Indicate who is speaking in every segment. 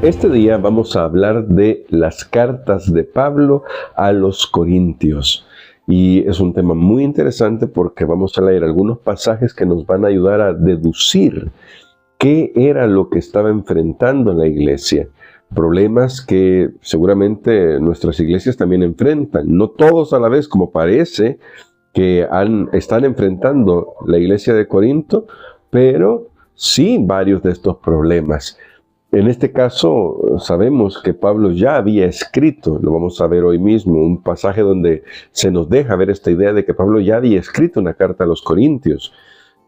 Speaker 1: Este día vamos a hablar de las cartas de Pablo a los Corintios. Y es un tema muy interesante porque vamos a leer algunos pasajes que nos van a ayudar a deducir qué era lo que estaba enfrentando la iglesia. Problemas que seguramente nuestras iglesias también enfrentan. No todos a la vez, como parece que están enfrentando la iglesia de Corinto, pero sí varios de estos problemas. En este caso, sabemos que Pablo ya había escrito, lo vamos a ver hoy mismo, un pasaje donde se nos deja ver esta idea de que Pablo ya había escrito una carta a los Corintios.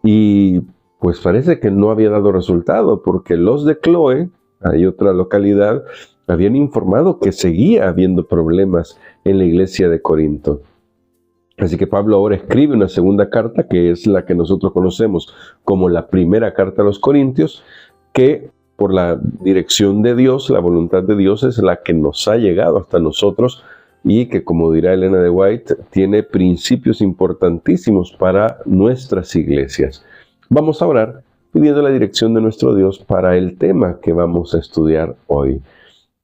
Speaker 1: Y pues parece que no había dado resultado, porque los de Cloé, hay otra localidad, habían informado que seguía habiendo problemas en la iglesia de Corinto. Así que Pablo ahora escribe una segunda carta, que es la que nosotros conocemos como la primera carta a los Corintios, que por la dirección de Dios, la voluntad de Dios es la que nos ha llegado hasta nosotros y que, como dirá Elena de White, tiene principios importantísimos para nuestras iglesias. Vamos a orar pidiendo la dirección de nuestro Dios para el tema que vamos a estudiar hoy.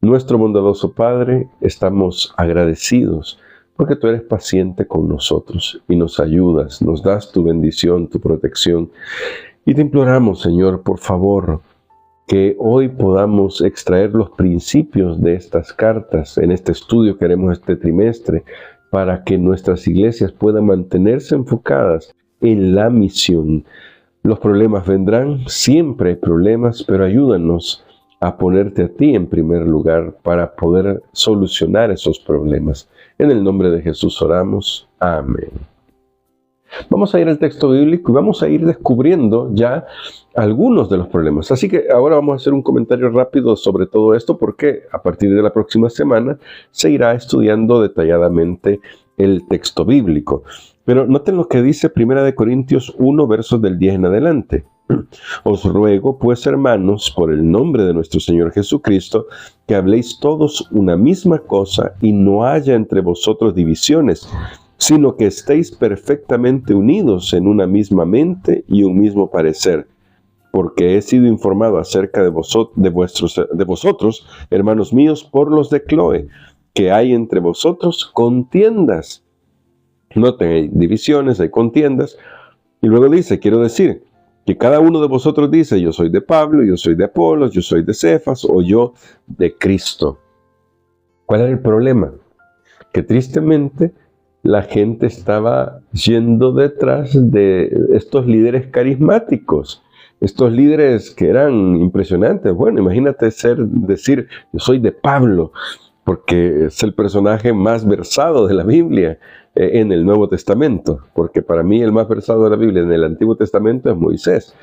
Speaker 1: Nuestro bondadoso Padre, estamos agradecidos porque tú eres paciente con nosotros y nos ayudas, nos das tu bendición, tu protección. Y te imploramos, Señor, por favor, que hoy podamos extraer los principios de estas cartas en este estudio que haremos este trimestre para que nuestras iglesias puedan mantenerse enfocadas en la misión. Los problemas vendrán, siempre hay problemas, pero ayúdanos a ponerte a ti en primer lugar para poder solucionar esos problemas. En el nombre de Jesús oramos. Amén. Vamos a ir al texto bíblico y vamos a ir descubriendo ya algunos de los problemas. Así que ahora vamos a hacer un comentario rápido sobre todo esto porque a partir de la próxima semana se irá estudiando detalladamente el texto bíblico. Pero noten lo que dice 1 Corintios 1, versos del 10 en adelante. Os ruego, pues, hermanos, por el nombre de nuestro Señor Jesucristo, que habléis todos una misma cosa y no haya entre vosotros divisiones, sino que estéis perfectamente unidos en una misma mente y un mismo parecer. Porque he sido informado acerca de vosotros, hermanos míos, por los de Cloé, que hay entre vosotros contiendas. Noten, hay divisiones, hay contiendas. Y luego dice, quiero decir, que cada uno de vosotros dice, yo soy de Pablo, yo soy de Apolos, yo soy de Cefas, o yo de Cristo. ¿Cuál era el problema? Que tristemente la gente estaba yendo detrás de estos líderes carismáticos, estos líderes que eran impresionantes. Bueno, imagínate decir, yo soy de Pablo, porque es el personaje más versado de la Biblia en el Nuevo Testamento, porque para mí el más versado de la Biblia en el Antiguo Testamento es Moisés.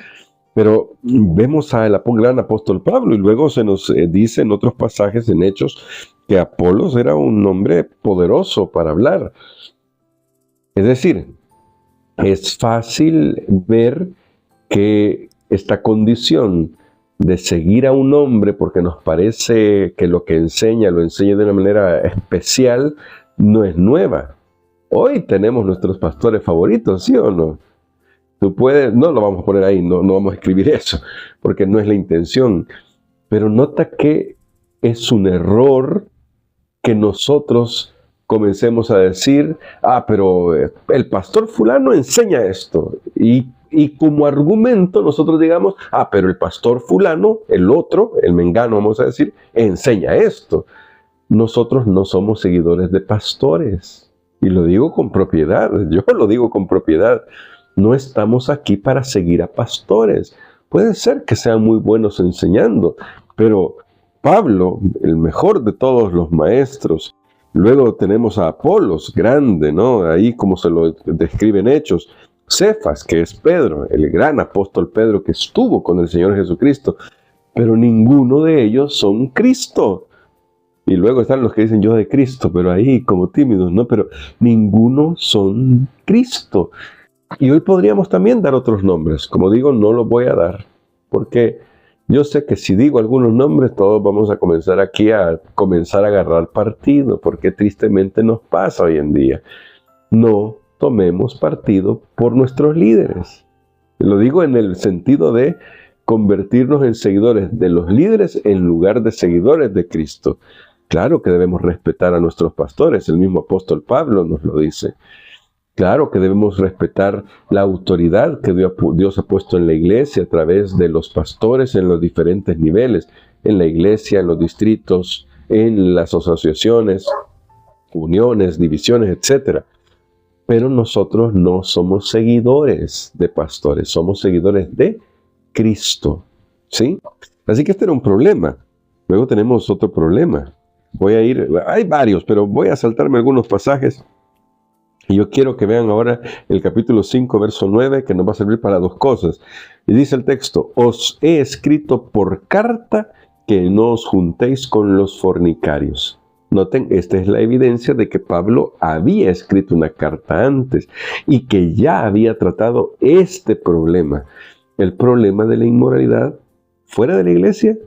Speaker 1: Pero vemos al gran apóstol Pablo y luego se nos dice en otros pasajes, en Hechos, que Apolos era un hombre poderoso para hablar. Es decir, es fácil ver que esta condición de seguir a un hombre porque nos parece que lo que enseña lo enseña de una manera especial no es nueva. Hoy tenemos nuestros pastores favoritos, ¿sí o no? Tú puedes, no lo vamos a poner ahí, no vamos a escribir eso, porque no es la intención. Pero nota que es un error que nosotros comencemos a decir, pero el pastor fulano enseña esto. Y como argumento nosotros digamos, pero el pastor fulano, el otro, el mengano vamos a decir, enseña esto. Nosotros no somos seguidores de pastores. Y lo digo con propiedad, yo lo digo con propiedad. No estamos aquí para seguir a pastores. Puede ser que sean muy buenos enseñando, pero Pablo, el mejor de todos los maestros, luego tenemos a Apolos, grande, ¿no? Ahí como se lo describe en Hechos. Cefas, que es Pedro, el gran apóstol Pedro que estuvo con el Señor Jesucristo, pero ninguno de ellos son Cristo. Y luego están los que dicen yo de Cristo, pero ahí como tímidos, ¿no? Pero ninguno son Cristo. Y hoy podríamos también dar otros nombres. Como digo, no los voy a dar, porque yo sé que si digo algunos nombres, todos vamos a comenzar aquí a agarrar partido, porque tristemente nos pasa hoy en día. No tomemos partido por nuestros líderes. Lo digo en el sentido de convertirnos en seguidores de los líderes en lugar de seguidores de Cristo. Claro que debemos respetar a nuestros pastores, el mismo apóstol Pablo nos lo dice. Claro que debemos respetar la autoridad que Dios ha puesto en la iglesia a través de los pastores en los diferentes niveles, en la iglesia, en los distritos, en las asociaciones, uniones, divisiones, etc. Pero nosotros no somos seguidores de pastores, somos seguidores de Cristo, ¿sí? Así que este era un problema. Luego tenemos otro problema. Hay varios, pero voy a saltarme algunos pasajes. Y yo quiero que vean ahora el capítulo 5, verso 9, que nos va a servir para dos cosas. Y dice el texto: os he escrito por carta que no os juntéis con los fornicarios. Noten, esta es la evidencia de que Pablo había escrito una carta antes y que ya había tratado este problema. El problema de la inmoralidad fuera de la iglesia,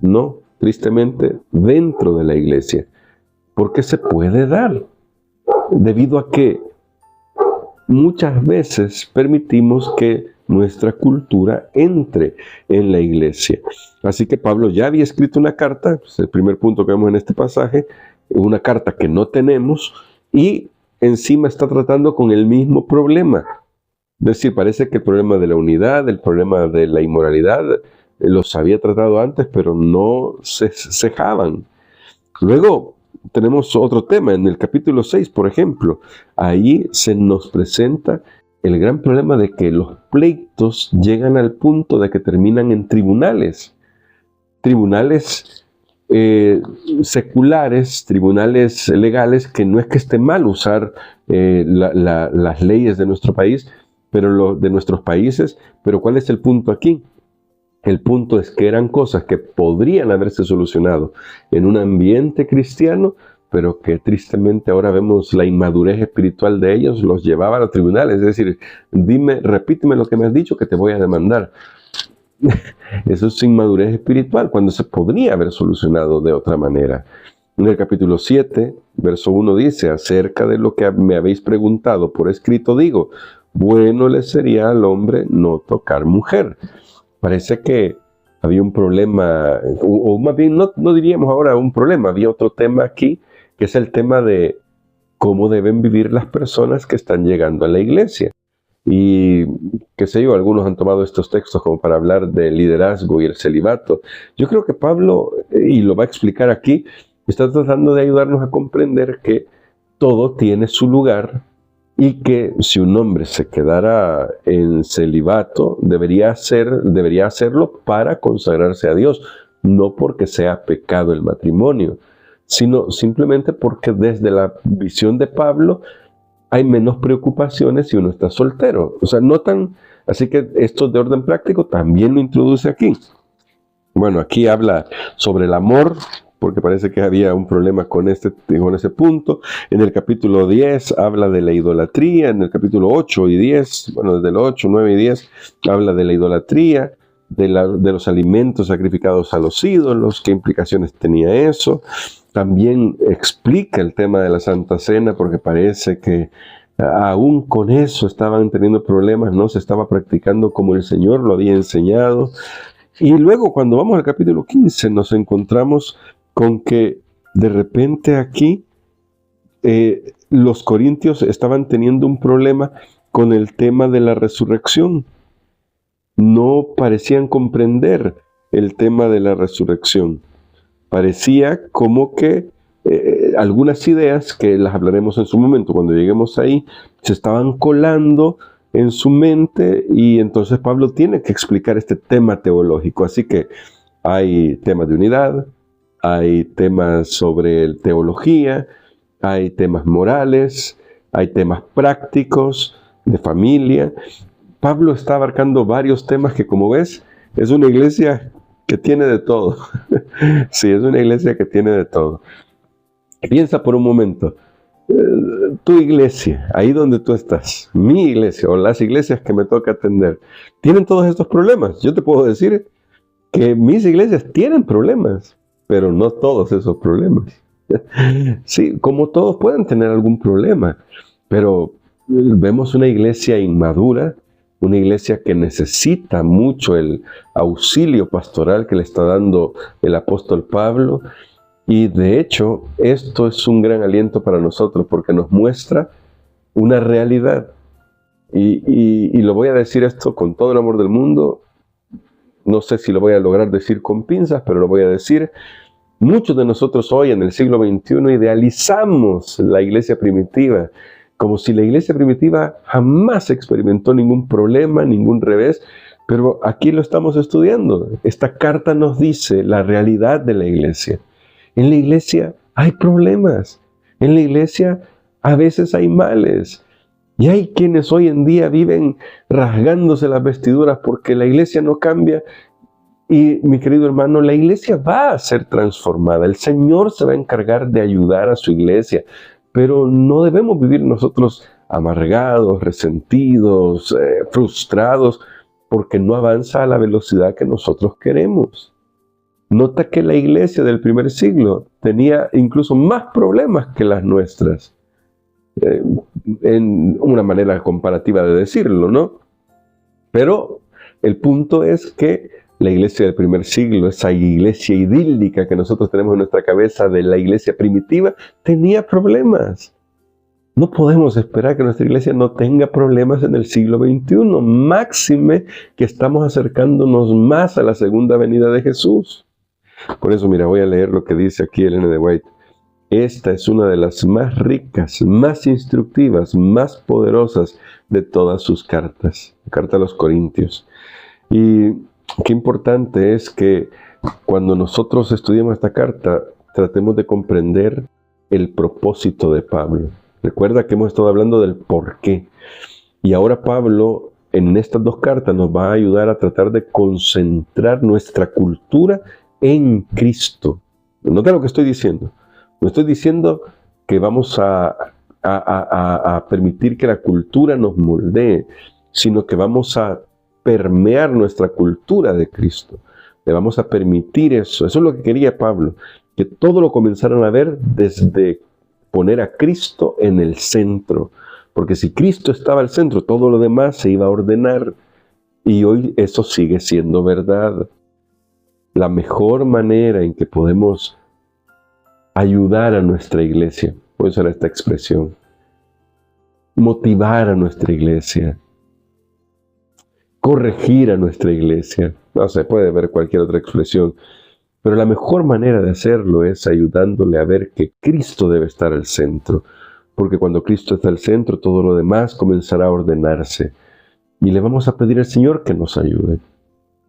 Speaker 1: no, tristemente dentro de la iglesia. Porque se puede dar, debido a que muchas veces permitimos que nuestra cultura entre en la iglesia. Así que Pablo ya había escrito una carta, es el primer punto que vemos en este pasaje, una carta que no tenemos, y encima está tratando con el mismo problema. Es decir, parece que el problema de la unidad, el problema de la inmoralidad, los había tratado antes, pero no se cejaban. Luego tenemos otro tema, en el capítulo 6, por ejemplo. Ahí se nos presenta el gran problema de que los pleitos llegan al punto de que terminan en tribunales. Tribunales seculares, tribunales legales, que no es que esté mal usar las leyes de nuestro país, pero de nuestros países, pero ¿cuál es el punto aquí? El punto es que eran cosas que podrían haberse solucionado en un ambiente cristiano, pero que tristemente ahora vemos la inmadurez espiritual de ellos, los llevaba a los tribunales. Es decir, repíteme lo que me has dicho que te voy a demandar. Eso es inmadurez espiritual, cuando se podría haber solucionado de otra manera. En el capítulo 7, verso 1 dice: acerca de lo que me habéis preguntado por escrito digo, bueno le sería al hombre no tocar mujer. Parece que había un problema, o más bien no diríamos ahora un problema, había otro tema aquí, que es el tema de cómo deben vivir las personas que están llegando a la iglesia. Y, qué sé yo, algunos han tomado estos textos como para hablar del liderazgo y el celibato. Yo creo que Pablo, y lo va a explicar aquí, está tratando de ayudarnos a comprender que todo tiene su lugar, y que si un hombre se quedara en celibato, debería hacerlo para consagrarse a Dios, no porque sea pecado el matrimonio, sino simplemente porque desde la visión de Pablo hay menos preocupaciones si uno está soltero. O sea, así que esto de orden práctico también lo introduce aquí. Bueno, aquí habla sobre el amor, porque parece que había un problema con ese punto. En el capítulo 10 habla de la idolatría, en el capítulo 8 y 10, bueno, desde el 8, 9 y 10, habla de la idolatría, de los alimentos sacrificados a los ídolos, qué implicaciones tenía eso. También explica el tema de la Santa Cena, porque parece que aún con eso estaban teniendo problemas, no se estaba practicando como el Señor lo había enseñado. Y luego, cuando vamos al capítulo 15, nos encontramos con que de repente aquí los corintios estaban teniendo un problema con el tema de la resurrección. No parecían comprender el tema de la resurrección. Parecía como que algunas ideas, que las hablaremos en su momento cuando lleguemos ahí, se estaban colando en su mente, y entonces Pablo tiene que explicar este tema teológico. Así que hay temas de unidad, hay temas sobre teología, hay temas morales, hay temas prácticos, de familia. Pablo está abarcando varios temas que, como ves, es una iglesia que tiene de todo. Sí, es una iglesia que tiene de todo. Piensa por un momento, tu iglesia, ahí donde tú estás, mi iglesia o las iglesias que me toca atender, ¿tienen todos estos problemas? Yo te puedo decir que mis iglesias tienen problemas, pero no todos esos problemas. Sí, como todos pueden tener algún problema, pero vemos una iglesia inmadura, una iglesia que necesita mucho el auxilio pastoral que le está dando el apóstol Pablo. Y de hecho, esto es un gran aliento para nosotros porque nos muestra una realidad. Y lo voy a decir esto con todo el amor del mundo. No sé si lo voy a lograr decir con pinzas, pero lo voy a decir. Muchos de nosotros hoy, en el siglo XXI, idealizamos la iglesia primitiva, como si la iglesia primitiva jamás experimentó ningún problema, ningún revés, pero aquí lo estamos estudiando. Esta carta nos dice la realidad de la iglesia. En la iglesia hay problemas, en la iglesia a veces hay males, y hay quienes hoy en día viven rasgándose las vestiduras porque la iglesia no cambia. Y mi querido hermano, la iglesia va a ser transformada. El Señor se va a encargar de ayudar a su iglesia. Pero no debemos vivir nosotros amargados, resentidos, frustrados, porque no avanza a la velocidad que nosotros queremos. Nota que la iglesia del primer siglo tenía incluso más problemas que las nuestras. En una manera comparativa de decirlo, ¿no? Pero el punto es que la iglesia del primer siglo, esa iglesia idílica que nosotros tenemos en nuestra cabeza de la iglesia primitiva, tenía problemas. No podemos esperar que nuestra iglesia no tenga problemas en el siglo XXI, máxime que estamos acercándonos más a la segunda venida de Jesús. Por eso, mira, voy a leer lo que dice aquí Ellen de White. Esta es una de las más ricas, más instructivas, más poderosas de todas sus cartas. La carta a los Corintios. Y qué importante es que cuando nosotros estudiamos esta carta, tratemos de comprender el propósito de Pablo. Recuerda que hemos estado hablando del por qué. Y ahora Pablo, en estas dos cartas, nos va a ayudar a tratar de concentrar nuestra cultura en Cristo. Nota lo que estoy diciendo. No estoy diciendo que vamos a permitir que la cultura nos moldee, sino que vamos a permear nuestra cultura de Cristo. Le vamos a permitir eso. Eso es lo que quería Pablo, que todo lo comenzaran a ver desde poner a Cristo en el centro. Porque si Cristo estaba al centro, todo lo demás se iba a ordenar. Y hoy eso sigue siendo verdad. La mejor manera en que podemos ayudar a nuestra iglesia, voy a usar esta expresión, motivar a nuestra iglesia, corregir a nuestra iglesia, no se puede ver cualquier otra expresión, pero la mejor manera de hacerlo es ayudándole a ver que Cristo debe estar al centro, porque cuando Cristo está al centro, todo lo demás comenzará a ordenarse, y le vamos a pedir al Señor que nos ayude.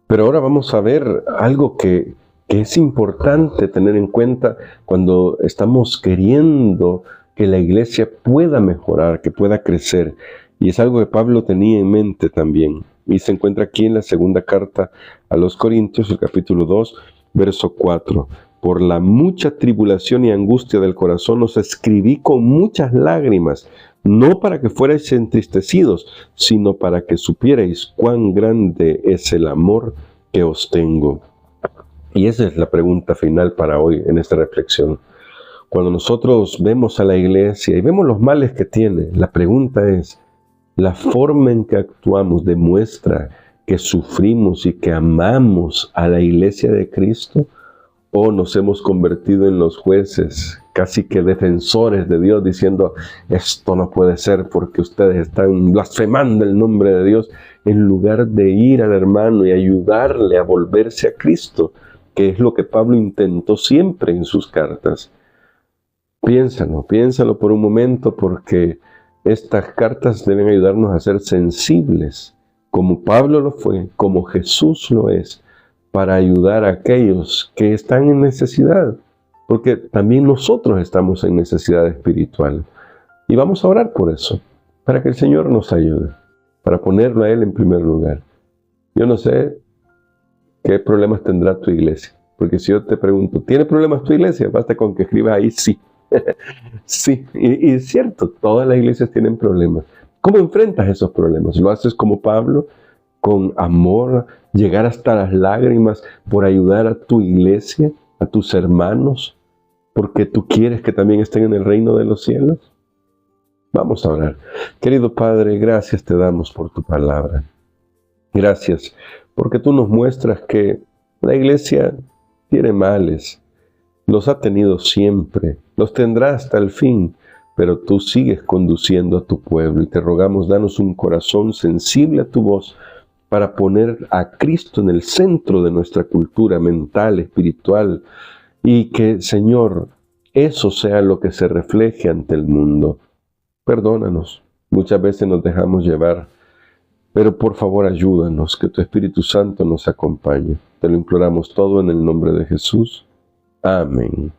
Speaker 1: Pero ahora vamos a ver algo que es importante tener en cuenta cuando estamos queriendo que la iglesia pueda mejorar, que pueda crecer. Y es algo que Pablo tenía en mente también. Y se encuentra aquí en la segunda carta a los Corintios, el capítulo 2, verso 4. Por la mucha tribulación y angustia del corazón os escribí con muchas lágrimas, no para que fuerais entristecidos, sino para que supierais cuán grande es el amor que os tengo. Y esa es la pregunta final para hoy en esta reflexión. Cuando nosotros vemos a la iglesia y vemos los males que tiene, la pregunta es, ¿la forma en que actuamos demuestra que sufrimos y que amamos a la iglesia de Cristo? ¿O nos hemos convertido en los jueces, casi que defensores de Dios, diciendo, esto no puede ser porque ustedes están blasfemando el nombre de Dios, en lugar de ir al hermano y ayudarle a volverse a Cristo, que es lo que Pablo intentó siempre en sus cartas? Piénsalo por un momento, porque estas cartas deben ayudarnos a ser sensibles, como Pablo lo fue, como Jesús lo es, para ayudar a aquellos que están en necesidad, porque también nosotros estamos en necesidad espiritual. Y vamos a orar por eso, para que el Señor nos ayude, para ponerlo a Él en primer lugar. Yo no sé qué problemas tendrá tu iglesia, porque si yo te pregunto, ¿tiene problemas tu iglesia? Basta con que escribas ahí sí. Sí, y es cierto, todas las iglesias tienen problemas. ¿Cómo enfrentas esos problemas? ¿Lo haces como Pablo, con amor, llegar hasta las lágrimas por ayudar a tu iglesia, a tus hermanos, porque tú quieres que también estén en el reino de los cielos? Vamos a orar. Querido Padre, gracias te damos por tu palabra. Gracias, porque tú nos muestras que la iglesia tiene males, los ha tenido siempre, los tendrá hasta el fin, pero tú sigues conduciendo a tu pueblo y te rogamos, danos un corazón sensible a tu voz para poner a Cristo en el centro de nuestra cultura mental, espiritual, y que, Señor, eso sea lo que se refleje ante el mundo. Perdónanos, muchas veces nos dejamos llevar, pero por favor ayúdanos, que tu Espíritu Santo nos acompañe. Te lo imploramos todo en el nombre de Jesús. Amén.